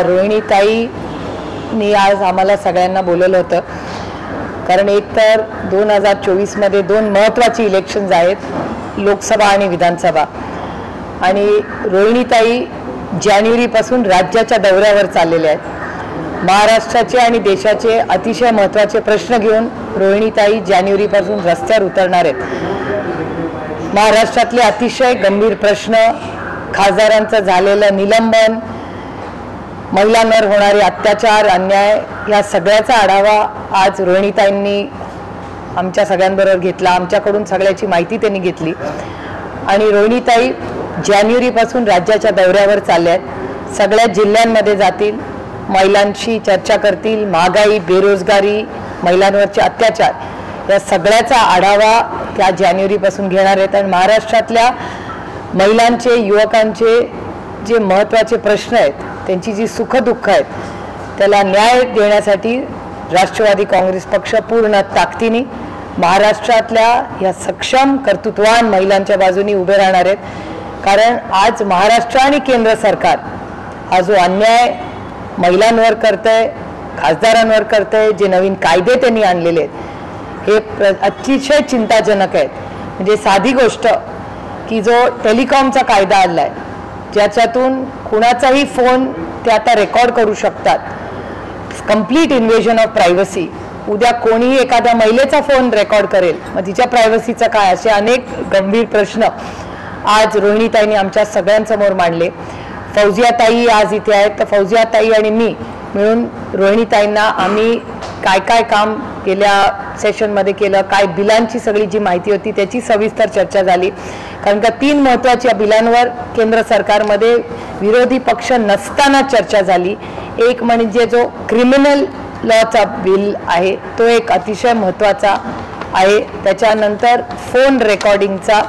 रोहिणीताईंनी आज आम्हाला सगळ्यांना बोलवलं होतं, कारण एक तर 2024मध्ये 2 महत्त्वाची इलेक्शन्स आहेत, लोकसभा आणि विधानसभा. आणि रोहिणीताई जानेवारीपासून राज्याच्या दौऱ्यावर चाललेल्या आहेत. महाराष्ट्राचे आणि देशाचे अतिशय महत्त्वाचे प्रश्न घेऊन रोहिणीताई जानेवारीपासून रस्त्यावर उतरणार आहेत. महाराष्ट्रातले अतिशय गंभीर प्रश्न, खासदारांचं झालेलं निलंबन, महिलांवर होणारे अत्याचार, अन्याय, या सगळ्याचा आढावा आज रोहिणीताईंनी आमच्या सगळ्यांबरोबर घेतला. आमच्याकडून सगळ्याची माहिती त्यांनी घेतली. आणि रोहिणीताई जानेवारीपासून राज्याच्या दौऱ्यावर चालल्या आहेत. सगळ्या जिल्ह्यांमध्ये जातील, महिलांशी चर्चा करतील. महागाई, बेरोजगारी, महिलांवरचे अत्याचार, या सगळ्याचा आढावा त्या जानेवारीपासून घेणार आहेत. आणि महाराष्ट्रातल्या महिलांचे, युवकांचे जे महत्त्वाचे प्रश्न आहेत, त्यांची जी सुखदुःख आहेत, त्याला न्याय देण्यासाठी राष्ट्रवादी काँग्रेस पक्ष पूर्ण ताकदीने महाराष्ट्रातल्या या सक्षम कर्तृत्ववान महिलांच्या बाजूने उभे राहणार आहेत. कारण आज महाराष्ट्र आणि केंद्र सरकार हा जो अन्याय महिलांवर करतंय, खासदारांवर करतंय, जे नवीन कायदे त्यांनी आणलेले आहेत, हे अतिशय चिंताजनक आहेत. म्हणजे साधी गोष्ट की जो टेलिकॉमचा कायदा आणला आहे, ज्याच्यातून कुणाचाही फोन ते आता रेकॉर्ड करू शकतात, कंप्लीट इन्व्हेजन ऑफ प्रायव्हसी. उद्या कोणीही एखाद्या महिलेचा फोन रेकॉर्ड करेल, मग तिच्या प्रायव्हसीचं काय, असे अनेक गंभीर प्रश्न आज रोहिणीताईंनी आमच्या सगळ्यांसमोर मांडले. फौजियाताई आज इथे आहेत, तर फौजियाताई आणि मी मिळून रोहिणीताईंना आम्ही काय काय काम गेल्या सेशनमध्ये केलं, काय बिलांची सगळी जी माहिती होती त्याची सविस्तर चर्चा झाली. कारण का 3 महत्त्वाच्या बिलांवर केंद्र सरकारमध्ये विरोधी पक्ष नसताना चर्चा झाली. एक म्हणजे जो क्रिमिनल लॉचा बिल आहे, तो एक अतिशय महत्त्वाचा आहे. त्याच्यानंतर फोन रेकॉर्डिंगचा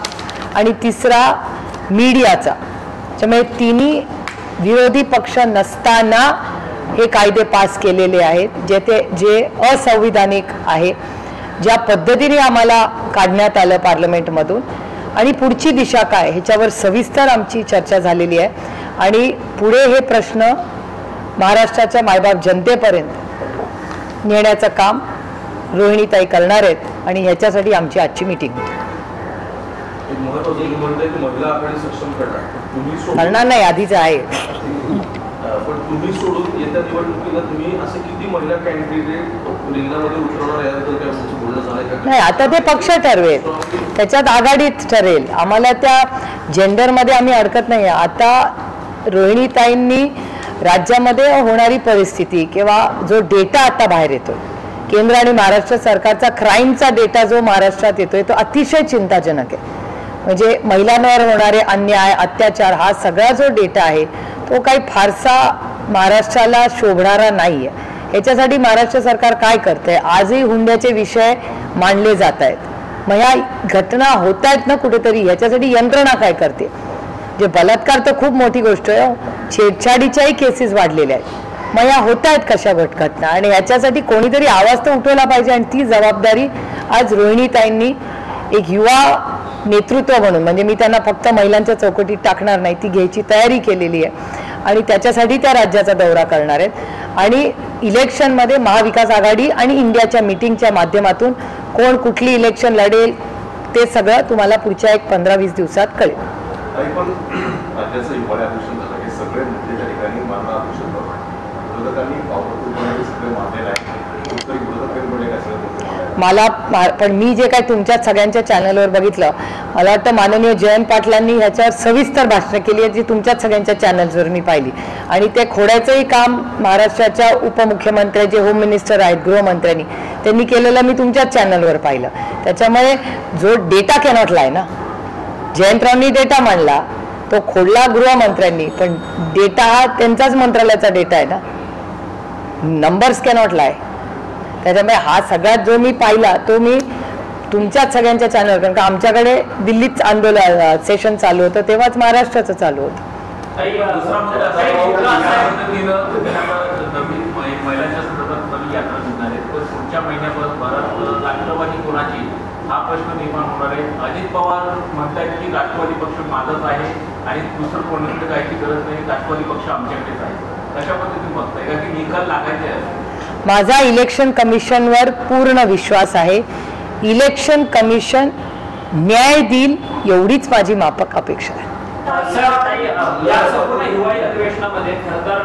आणि तिसरा मीडियाचा. त्यामुळे तिन्ही विरोधी पक्ष नसताना हे कायदे पास केलेले आहेत, जे असंविधानिक आहे. ज्या पद्धतीने आम्हाला काढण्यात आलं पार्लमेंटमधून आणि पुढची दिशा काय, ह्याच्यावर सविस्तर आमची चर्चा झालेली आहे. आणि पुढे हे प्रश्न महाराष्ट्राच्या मायबाप जनतेपर्यंत नेण्याचं काम रोहिणीताई करणार आहेत. आणि ह्याच्यासाठी आमची आजची मीटिंग होती. करणार नाही, आधीच आहे. पण तुम्ही सोडून येत्या निवडणुकीला तुम्ही असं किती महिला कॅन्डिडेट रिंगणामध्ये उतरवणार याबद्दल काय बोलणं झालंय का? नाही, आता ते पक्ष ठरवेल, त्याच्यात आघाडीत ठरेल. आम्हाला त्या जेंडरमध्ये आम्ही अडकत नाही. आता रोहिणीताईंनी राज्यामध्ये होणारी परिस्थिती किंवा जो डेटा आता बाहेर येतो, केंद्र आणि महाराष्ट्र सरकारचा क्राईमचा डेटा जो महाराष्ट्रात येतोय, तो अतिशय चिंताजनक आहे. म्हणजे महिलांवर होणारे अन्याय, अत्याचार, हा सगळा जो डेटा आहे तो काही फारसा महाराष्ट्राला शोभणारा नाही आहे. ह्याच्यासाठी महाराष्ट्र सरकार काय करतंय, आजही हुंड्याचे विषय मांडले जात आहेत. मग ह्या घटना होत आहेत ना कुठेतरी, ह्याच्यासाठी यंत्रणा काय करते. जे बलात्कार तर खूप मोठी गोष्ट आहे, छेडछाडीच्याही केसेस वाढलेल्या आहेत. मग या होत आहेत कशा घटना, आणि ह्याच्यासाठी कोणीतरी आवाज तर उठवला पाहिजे. आणि ती जबाबदारी आज रोहिणीताईंनी एक युवा नेतृत्व म्हणून, म्हणजे मी त्यांना फक्त महिलांच्या चौकटीत टाकणार नाही, ती घ्यायची तयारी केलेली आहे. आणि त्याच्यासाठी त्या राज्याचा दौरा करणार आहेत. आणि इलेक्शनमध्ये महाविकास आघाडी आणि इंडियाच्या मीटिंगच्या माध्यमातून कोण कुठली इलेक्शन लढेल ते सगळं तुम्हाला पुढच्या एक 15-20 दिवसात कळेल. मला पण मी जे काय तुमच्या सगळ्यांच्या चॅनलवर बघितलं, मला वाटतं माननीय जयंत पाटलांनी ह्याच्यावर सविस्तर भाषणं केली आहेत, जी तुमच्याच सगळ्यांच्या चॅनल्सवर मी पाहिली. आणि ते खोड्याचंही काम महाराष्ट्राच्या उपमुख्यमंत्री, जे होम मिनिस्टर आहेत, गृहमंत्र्यांनी, त्यांनी केलेलं मी तुमच्याच चॅनलवर पाहिलं. त्याच्यामुळे जो डेटा कॅनॉट लाय ना, जयंतरावांनी डेटा मांडला, तो खोडला गृहमंत्र्यांनी, पण डेटा हा त्यांचाच मंत्रालयाचा डेटा आहे ना, नंबर्स कॅनॉट लाय. त्याच्यामुळे हा सगळ्यात जो मी पाहिला तो मी तुमच्याच सगळ्यांच्या चॅनलवर, कारण का आमच्याकडे दिल्लीत आंदोलन सेशन चालू होतं, तेव्हाच महाराष्ट्राचं चालू होतं. हा प्रश्न निर्माण होणार आहे. अजित पवार म्हणतात की राष्ट्रवादी पक्ष माझाच आहे आणि दुसरं कोणाकडे जायची गरज नाही, राष्ट्रवादी पक्ष आमच्याकडेच आहे. कशा पद्धतीने बघताय का की निकाल लागायचे आहे? माझा इलेक्शन कमिशनवर पूर्ण विश्वास आहे. इलेक्शन कमिशन न्याय देईल एवढीच माझी माफक अपेक्षा आहे. या संपूर्ण हिवाळी अधिवेशनामध्ये खरं तर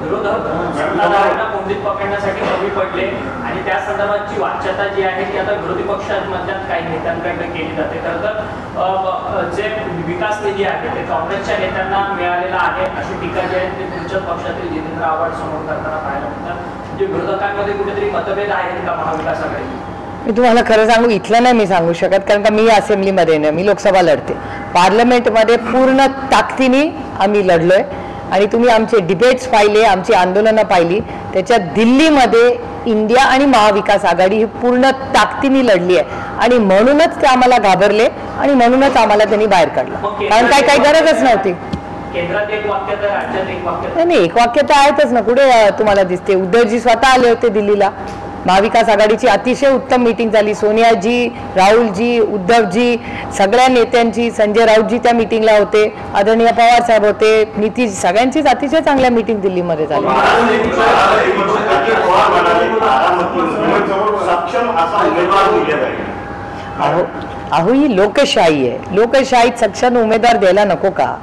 विरोधक सत्ताधाऱ्यांना कोंडीत पकडण्यासाठी कमी पडले आणि त्या संदर्भातची वाच्यता जी आहे ती आता विरोधी पक्षांमधल्या काही नेत्यांकडे केली जाते. खरं तर जे विकास निधी आहे ते काँग्रेसच्या नेत्यांना मिळालेला आहे अशी टीका जी आहे ती तुमच्याच पक्षातील जितेंद्र आव्हाड समोर करताना पाहायला मिळतात. म्हणजे विरोधकांमध्ये कुठेतरी मतभेद आहेत का महाविकास आघाडी? मी तुम्हाला खरं सांगू, इथलं नाही मी सांगू शकत, कारण का मी असेंब्लीमध्ये नाही, मी लोकसभा लढते. पार्लमेंटमध्ये पूर्ण ताकदीने आम्ही लढलोय आणि तुम्ही आमचे डिबेट्स पाहिले, आमची आंदोलनं पाहिली. त्याच्यात दिल्लीमध्ये इंडिया आणि महाविकास आघाडी ही पूर्ण ताकदीने लढली आहे आणि म्हणूनच ते आम्हाला घाबरले आणि म्हणूनच आम्हाला त्यांनी बाहेर काढलं, कारण काही गरजच नव्हती. केंद्रात एक वाक्य तर राज्यात एक वाक्य. नाही, एक वाक्य तर आहेतच ना. कुठे तुम्हाला दिसते? उद्धवजी स्वतः आले होते दिल्लीला. महाविकास आघाडीची अतिशय उत्तम मीटिंग झाली. सोनियाजी, राहुलजी, उद्धवजी, सगळ्या नेत्यांची, संजय राऊतजी त्या मीटिंगला होते, आदरणीय पवार साहेब होते, नितीश, सगळ्यांचीच अतिशय चांगल्या मीटिंग दिल्लीमध्ये झाली. अहो ही लोकशाही आहे. लोकशाहीत सक्षम उमेदवार द्यायला नको का?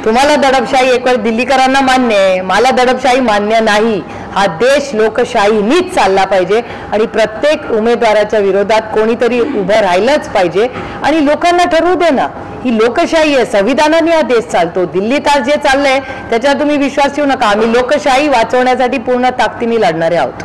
तुम्हाला दडपशाही एक वेळ दिल्लीकरांना मान्य आहे, मला दडपशाही मान्य नाही. हा देश लोकशाहीनीच चालला पाहिजे आणि प्रत्येक उमेदवाराच्या विरोधात कोणीतरी उभं राहिलंच पाहिजे आणि लोकांना ठरवू दे ना. ही लोकशाही आहे, संविधानाने हा देश चालतो. दिल्लीत आज जे चाललंय त्याच्यावर तुम्ही विश्वास ठेवू नका. आम्ही लोकशाही वाचवण्यासाठी पूर्ण ताकदीने लढणारे आहोत.